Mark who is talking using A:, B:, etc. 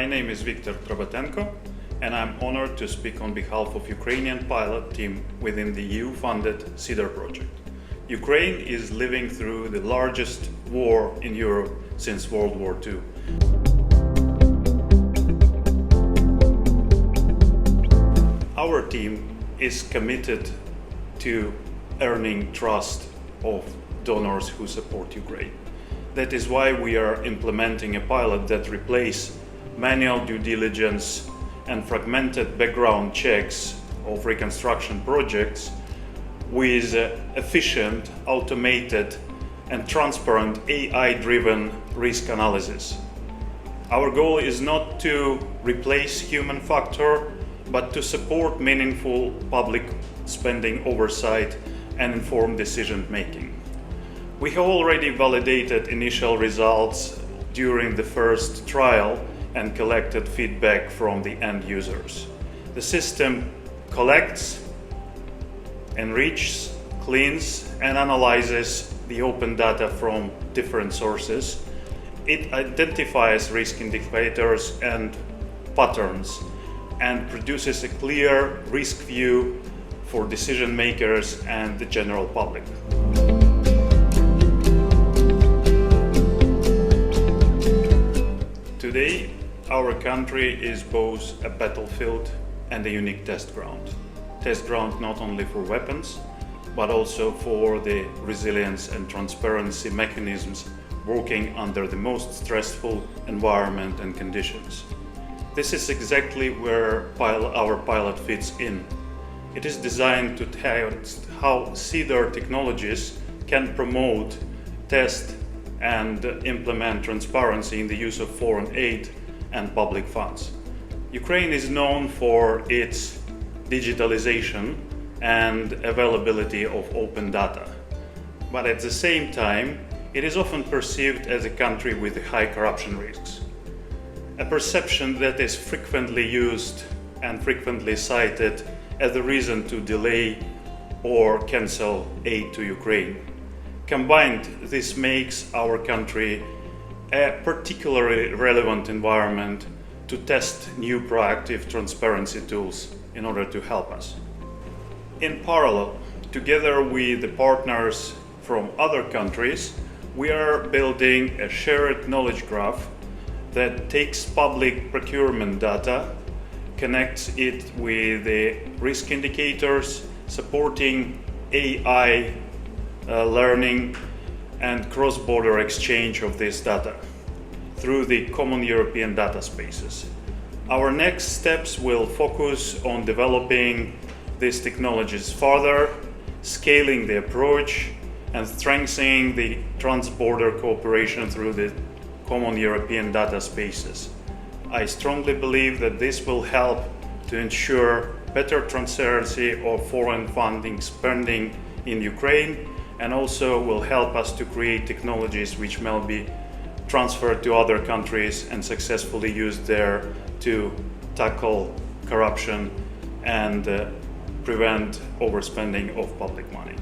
A: My name is Viktor Drobotenko, and I'm honored to speak on behalf of Ukrainian pilot team within the EU-funded CEDAR project. Ukraine is living through the largest war in Europe since World War II. Our team is committed to earning trust of donors who support Ukraine. That is why we are implementing a pilot that replaces manual due diligence and fragmented background checks of reconstruction projects with efficient, automated and transparent AI-driven risk analysis. Our goal is not to replace human factor, but to support meaningful public spending oversight and informed decision making. We have already validated initial results during the first trial and collected feedback from the end users. The system collects, enriches, cleans, and analyzes the open data from different sources. It identifies risk indicators and patterns and produces a clear risk view for decision makers and the general public. Today, our country is both a battlefield and a unique test ground. Test ground not only for weapons, but also for the resilience and transparency mechanisms working under the most stressful environment and conditions. This is exactly where our pilot fits in. It is designed to test how CEDAR technologies can promote, test, and implement transparency in the use of foreign aid and public funds. Ukraine is known for its digitalization and availability of open data, but at the same time, it is often perceived as a country with high corruption risks. A perception that is frequently used and frequently cited as a reason to delay or cancel aid to Ukraine. Combined, this makes our country a particularly relevant environment to test new proactive transparency tools in order to help us. In parallel, together with the partners from other countries, we are building a shared knowledge graph that takes public procurement data, connects it with the risk indicators, supporting AI learning and cross-border exchange of this data through the common European data spaces. Our next steps will focus on developing these technologies further, scaling the approach, and strengthening the trans-border cooperation through the common European data spaces. I strongly believe that this will help to ensure better transparency of foreign funding spending in Ukraine, and also will help us to create technologies which may be transferred to other countries and successfully used there to tackle corruption and prevent overspending of public money.